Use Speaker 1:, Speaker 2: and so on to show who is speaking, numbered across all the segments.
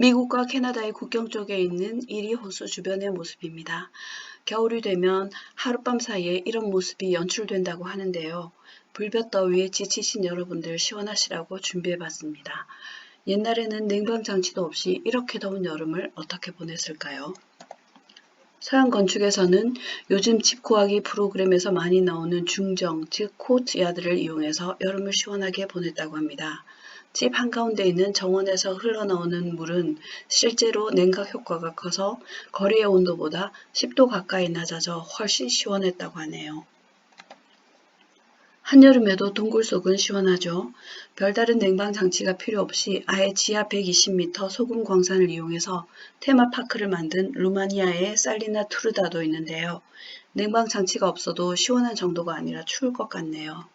Speaker 1: 미국과 캐나다의 국경 쪽에 있는 이리 호수 주변의 모습입니다. 겨울이 되면 하룻밤 사이에 이런 모습이 연출된다고 하는데요. 불볕더위에 지치신 여러분들 시원하시라고 준비해봤습니다. 옛날에는 냉방장치도 없이 이렇게 더운 여름을 어떻게 보냈을까요? 서양 건축에서는 요즘 집 구하기 프로그램에서 많이 나오는 중정, 즉 코트야드를 이용해서 여름을 시원하게 보냈다고 합니다. 집 한가운데 있는 정원에서 흘러나오는 물은 실제로 냉각 효과가 커서 거리의 온도보다 10도 가까이 낮아져 훨씬 시원했다고 하네요. 한여름에도 동굴 속은 시원하죠. 별다른 냉방 장치가 필요 없이 아예 지하 120m 소금 광산을 이용해서 테마파크를 만든 루마니아의 살리나 투르다도 있는데요. 냉방 장치가 없어도 시원한 정도가 아니라 추울 것 같네요.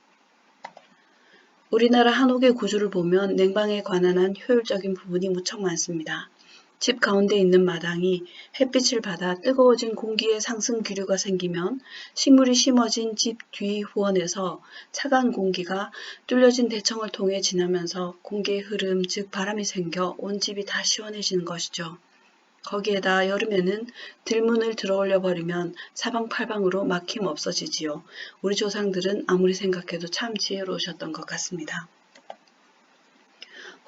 Speaker 1: 우리나라 한옥의 구조를 보면 냉방에 관한 한 효율적인 부분이 무척 많습니다. 집 가운데 있는 마당이 햇빛을 받아 뜨거워진 공기의 상승 기류가 생기면 식물이 심어진 집 뒤 후원에서 차가운 공기가 뚫려진 대청을 통해 지나면서 공기의 흐름, 즉 바람이 생겨 온 집이 다 시원해지는 것이죠. 거기에다 여름에는 들문을 들어올려 버리면 사방팔방으로 막힘 없어지지요. 우리 조상들은 아무리 생각해도 참 지혜로우셨던 것 같습니다.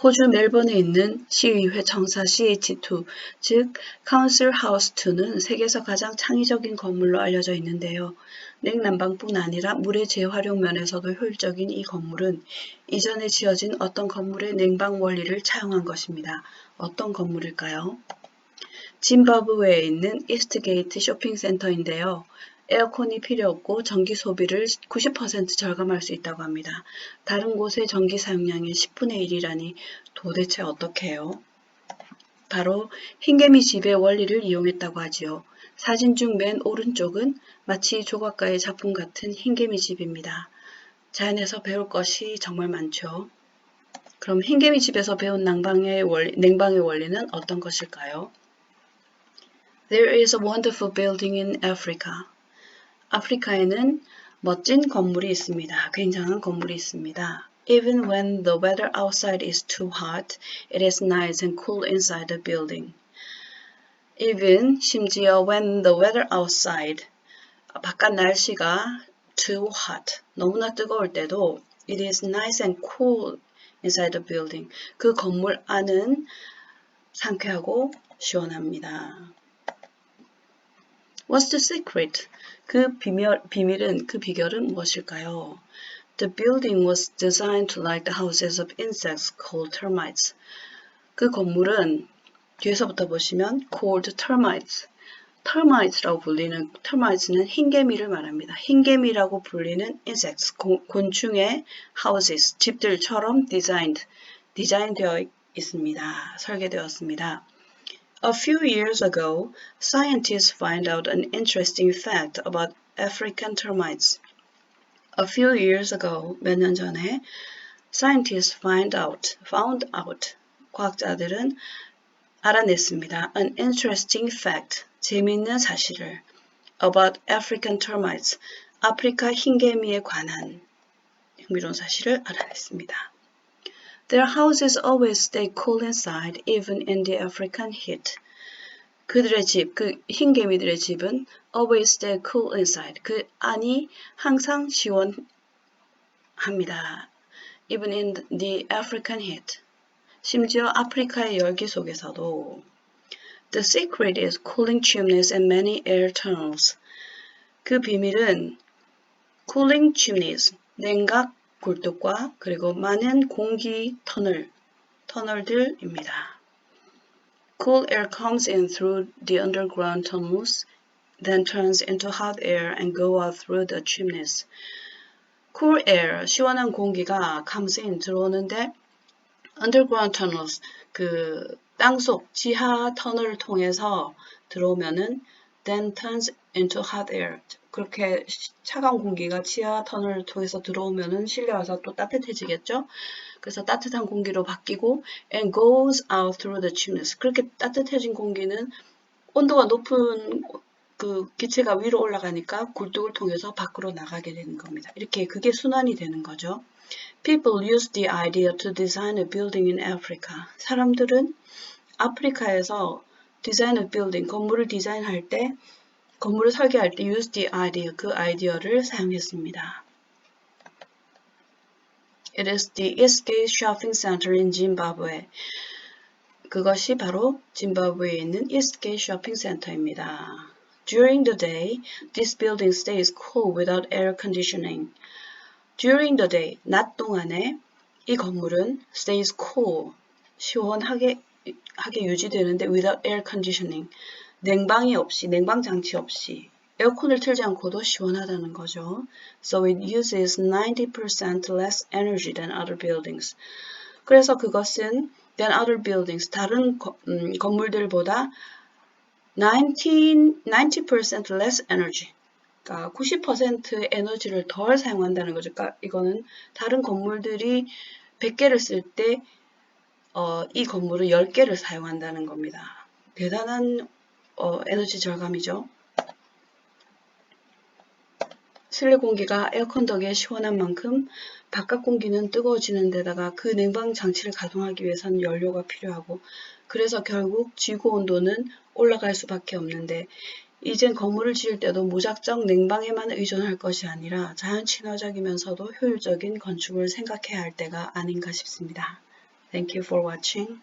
Speaker 1: 호주 멜번에 있는 시의회 청사 CH2, 즉 Council House 2는 세계에서 가장 창의적인 건물로 알려져 있는데요. 냉난방뿐 아니라 물의 재활용 면에서도 효율적인 이 건물은 이전에 지어진 어떤 건물의 냉방 원리를 차용한 것입니다. 어떤 건물일까요? 짐바브웨에 있는 이스트게이트 쇼핑센터인데요. 에어컨이 필요 없고 전기 소비를 90% 절감할 수 있다고 합니다. 다른 곳의 전기 사용량의 10분의 1이라니 도대체 어떻게 해요? 바로 흰개미 집의 원리를 이용했다고 하지요. 사진 중 맨 오른쪽은 마치 조각가의 작품 같은 흰개미 집입니다. 자연에서 배울 것이 정말 많죠. 그럼 흰개미 집에서 배운 냉방의 원리는 어떤 것일까요? There is a wonderful building in Africa. 아프리카에는 멋진 건물이 있습니다. 굉장한 건물이 있습니다. Even when the weather outside is too hot, it is nice and cool inside the building. Even, 심지어 when the weather outside, 바깥 날씨가 too hot, 너무나 뜨거울 때도 it is nice and cool inside the building. 그 건물 안은 상쾌하고 시원합니다. What's the secret? 그 비결은 무엇일까요? The building was designed to like the houses of insects called termites. 그 건물은 뒤에서부터 보시면 called termites. termites라고 불리는 termites는 흰개미를 말합니다. 흰개미라고 불리는 insects, 곤충의 houses, 집들처럼 디자인되어 있습니다. 설계되었습니다. A few years ago, scientists found out an interesting fact about African termites. A few years ago, 몇 년 전에, scientists found out, 과학자들은 알아냈습니다. An interesting fact, 재미있는 사실을, about African termites, 아프리카 흰개미에 관한 흥미로운 사실을 알아냈습니다. Their houses always stay cool inside, even in the African heat. 그들의 집, 그 흰개미들의 집은 always stay cool inside. 그 안이 항상 시원합니다. Even in the African heat. 심지어 아프리카의 열기 속에서도. The secret is cooling chimneys and many air tunnels. 그 비밀은 cooling chimneys, 냉각 굴뚝과 그리고 많은 공기 터널들입니다. Cool air comes in through the underground tunnels, then turns into hot air and go out through the chimneys. Cool air, 시원한 공기가 comes in, 들어오는데 underground tunnels, 그 땅속 지하 터널을 통해서 들어오면은 then turns into hot air. 그렇게 차가운 공기가 지하 터널을 통해서 들어오면은 실려와서 또 따뜻해지겠죠? 그래서 따뜻한 공기로 바뀌고 and goes out through the chimneys. 그렇게 따뜻해진 공기는 온도가 높은 그 기체가 위로 올라가니까 굴뚝을 통해서 밖으로 나가게 되는 겁니다. 이렇게 그게 순환이 되는 거죠. People use the idea to design a building in Africa. 사람들은 아프리카에서 design a building, 건물을 디자인할 때, 건물을 설계할 때 use the idea, 그 아이디어를 사용했습니다. It is the Eastgate Shopping Center in Zimbabwe. 그것이 바로 짐바브웨에 있는 Eastgate Shopping Center입니다. During the day, this building stays cool without air conditioning. During the day, 낮 동안에 이 건물은 stays cool, 시원하게 유지되는데 without air conditioning, 냉방이 없이, 냉방 장치 없이, 에어컨을 틀지 않고도 시원하다는 거죠. So it uses 90% less energy than other buildings. 그래서 그것은 than other buildings, 다른 건물들보다 90% less energy, 그러니까 90%의 에너지를 덜 사용한다는 거죠. 그러니까 이거는 다른 건물들이 100개를 쓸 때 이 건물은 10개를 사용한다는 겁니다. 대단한 에너지 절감이죠. 실내 공기가 에어컨 덕에 시원한 만큼 바깥 공기는 뜨거워지는 데다가 그 냉방 장치를 가동하기 위해서는 연료가 필요하고, 그래서 결국 지구 온도는 올라갈 수밖에 없는데, 이젠 건물을 지을 때도 무작정 냉방에만 의존할 것이 아니라 자연 친화적이면서도 효율적인 건축을 생각해야 할 때가 아닌가 싶습니다. Thank you for watching.